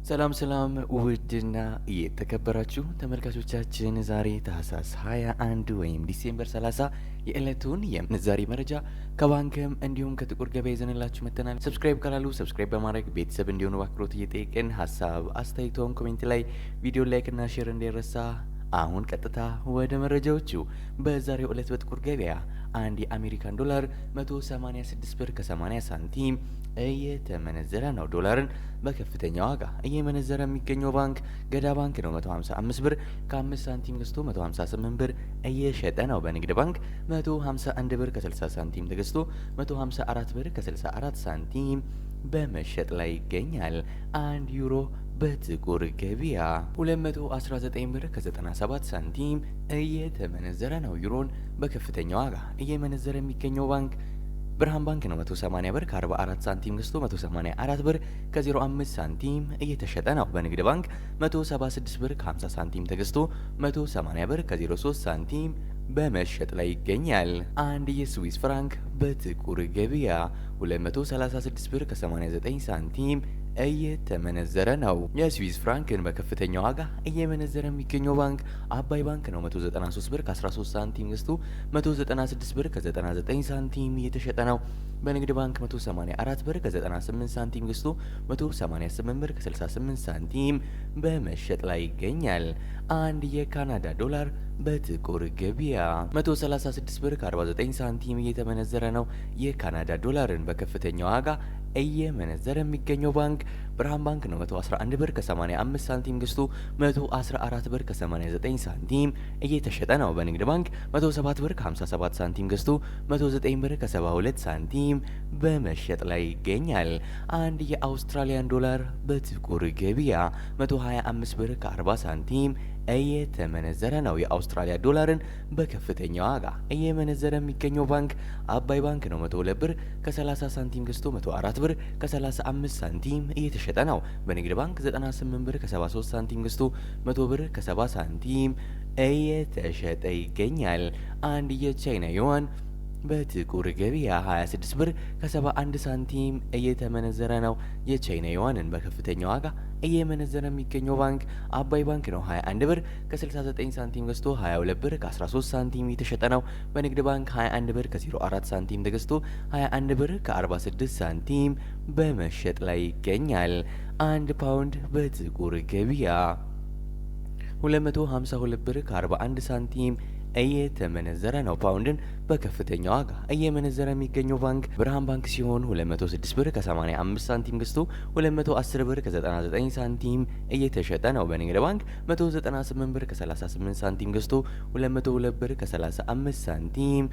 ሰላም ሰላም ውድና የተከበራችሁ ተመልካቾቻችን ዛሬ ታህሳስ 21 ወይም ዲሴምበር 30 የዕለቱን የምንዛሬ መረጃ ከባንክም እንዲሁም ከጥቁር ገበያ ይዘንላችሁ መጥተናል። ሰብስክራይብ ካላሉ ሰብስክራይብ በማድረግ ቤተሰብ እንዲሆኑ በአክብሮት እየጠየቅን ሀሳብ አስተያየቶን ኮሜንት ላይ ቪዲዮ ላይክ እና ሼር እንዳይረሳ። አሁን ቀጥታ ወደ መረጃዎቹ። በዛሬው ዕለት በጥቁር ገበያ አንድ የአሜሪካን ዶላር 186 ብር ከ80 ሳንቲም እየተመነዘረ ነው። ዶላርን በከፍተኛ ዋጋ እየመነዘረ የሚገኘው ባንክ ገዳ ባንክ ነው። 155 ብር ከ5 ሳንቲም ገዝቶ 158 ብር እየሸጠ ነው። በንግድ ባንክ 151 ብር ከ60 ሳንቲም ተገዝቶ 154 ብር ከ64 ሳንቲም በመሸጥ ላይ ይገኛል። አንድ ዩሮ በጥቁር ገበያ 219 ብር ከ97 ሳንቲም እየተመነዘረ ነው። ዩሮን በከፍተኛ ዋጋ እየመነዘረ የሚገኘው ባንክ ብርሃን ባንክ ነው። 180 ብር ከ44 ሳንቲም ገዝቶ 184 ብር ከ05 ሳንቲም እየተሸጠ ነው። በንግድ ባንክ 176 ብር ከ50 ሳንቲም ተገዝቶ 180 ብር ከ03 ሳንቲም በመሸጥ ላይ ይገኛል። አንድ የስዊስ ፍራንክ በጥቁር ገበያ 236 ብር ከ89 ሳንቲም እየተመነዘረ ነው። የስዊስ ፍራንክን በከፍተኛ ዋጋ እየመነዘረ የሚገኘው ባንክ አባይ ባንክ ነው። 193 ብር ከ13 ሳንቲም ገዝቶ 196 ብር ከ99 ሳንቲም እየተሸጠ ነው። በንግድ ባንክ 184 ብር ከ98 ሳንቲም ገዝቶ 188 ብር ከ68 ሳንቲም በመሸጥ ላይ ይገኛል። አንድ የካናዳ ዶላር በጥቁር ገበያ 136 ብር ከ49 ሳንቲም እየተመነዘረ ነው። የካናዳ ዶላርን በከፍተኛ ዋጋ እየመነዘረ የሚገኘው ባንክ ብርሃን ባንክ ነው። 111 ብር ከ85 ሳንቲም ገዝቶ 114 ብር ከ89 ሳንቲም እየተሸጠ ነው። በንግድ ባንክ 107 ብር ከ57 ሳንቲም ገዝቶ 109 ብር ከ72 ሳንቲም በመሸጥ ላይ ይገኛል። አንድ የአውስትራሊያን ዶላር በጥቁር ገበያ 125 ብር ከ40 ሳንቲም እየተመነዘረ ነው። የአውስትራሊያ ዶላርን በከፍተኛ ዋጋ እየመነዘረ የሚገኘው ባንክ አባይ ባንክ ነው። 102 ብር ከ30 ሳንቲም ገዝቶ 104 ብር ከ35 ሳንቲም እየተሸጠ ነው። በንግድ ባንክ 98 ብር ከ73 ሳንቲም ገዝቶ 100 ብር ከ70 ሳንቲም እየተሸጠ ይገኛል። አንድ የቻይና ዩዋን በጥቁር ገበያ 26 ብር ከ71 ሳንቲም እየተመነዘረ ነው። የቻይና ዩዋንን በከፍተኛ ዋጋ እየመነዘረ የሚገኘው ባንክ አባይ ባንክ ነው። 21 ብር ከ69 ሳንቲም ገዝቶ 22 ብር ከ13 ሳንቲም እየተሸጠ ነው። በንግድ ባንክ 21 ብር ከ04 ሳንቲም ተገዝቶ 21 ብር ከ46 ሳንቲም በመሸጥ ላይ ይገኛል። አንድ ፓውንድ በጥቁር ገበያ 252 ብር ከ41 ሳንቲም እየተመነዘረ ነው። ፓውንድን በከፍተኛ ዋጋ እየመነዘረ የሚገኘው ባንክ ብርሃን ባንክ ሲሆን 206 ብር ከ85 ሳንቲም ገዝቶ 210 ብር ከ99 ሳንቲም እየተሸጠ ነው። በንግድ ባንክ 198 ብር ከ38 ሳንቲም ገዝቶ 202 ብር ከ35 ሳንቲም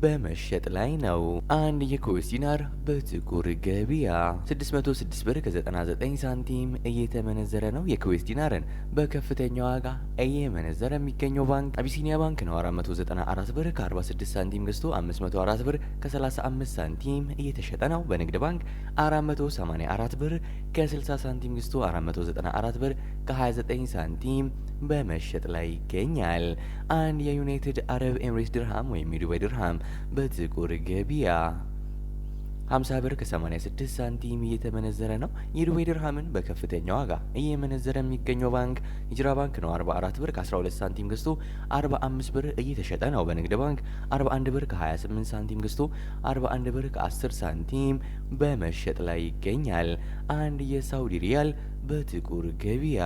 በመሸጥ ላይ ነው። አንድ የኩዌስ ዲናር በጥቁር ገበያ 606 ብር ከ99 ሳንቲም እየተመነዘረ ነው። የኩዌስ ዲናርን በከፍተኛ ዋጋ እየመነዘረ የሚገኘው ባንክ አቢሲኒያ ባንክ ነው። 494 ብር ከ46 ሳንቲም ገዝቶ 504 ብር ከ35 ሳንቲም እየተሸጠ ነው። በንግድ ባንክ 484 ብር ከ60 ሳንቲም ገዝቶ 494 ብር ከ29 ሳንቲም በመሸጥ ላይ ይገኛል። አንድ የዩናይትድ አረብ ኤምሬትስ ድርሃም ወይም የዱባይ ድርሃም በጥቁር ገበያ 50 ብር ከ86 ሳንቲም እየተመነዘረ ነው። የዱባይ ድርሃምን በከፍተኛ ዋጋ እየመነዘረ የሚገኘው ባንክ ሂጅራ ባንክ ነው። 44 ብር ከ12 ሳንቲም ገዝቶ 45 ብር እየተሸጠ ነው። በንግድ ባንክ 41 ብር ከ28 ሳንቲም ገዝቶ 41 ብር ከ10 ሳንቲም በመሸጥ ላይ ይገኛል። አንድ የሳውዲ ሪያል በጥቁር ገበያ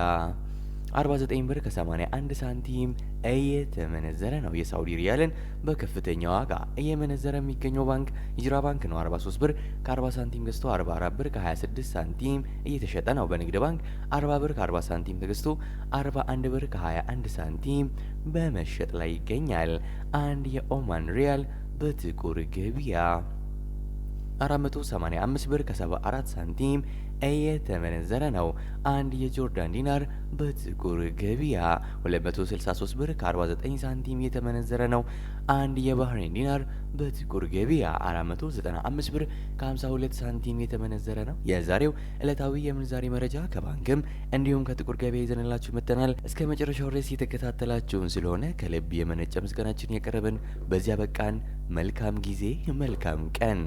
49 ብር ከ81 ሳንቲም እየተመነዘረ ነው። የሳውዲ ሪያልን በከፍተኛ ዋጋ እየመነዘረ የሚገኘው ባንክ ሂጅራ ባንክ ነው። 43 ብር ከ40 ሳንቲም ገዝቶ 44 ብር ከ26 ሳንቲም እየተሸጠ ነው። በንግድ ባንክ 40 ብር ከ40 ሳንቲም ተገዝቶ 41 ብር ከ21 ሳንቲም በመሸጥ ላይ ይገኛል። አንድ የኦማን ሪያል በጥቁር ገበያ 485 ብር ከ74 ሳንቲም እየተመነዘረ ነው። አንድ የጆርዳን ዲናር በጥቁር ገበያ 263 ብር ከ49 ሳንቲም እየተመነዘረ ነው። አንድ የባህሬን ዲናር በጥቁር ገበያ 495 ብር ከ52 ሳንቲም እየተመነዘረ ነው። የዛሬው ዕለታዊ የምንዛሬ መረጃ ከባንክም እንዲሁም ከጥቁር ገበያ ይዘንላችሁ መጥተናል። እስከ መጨረሻው ድረስ የተከታተላችሁን ስለሆነ ከልብ የመነጨ ምስጋናችን ያቀረብን፣ በዚያ በቃን። መልካም ጊዜ፣ መልካም ቀን።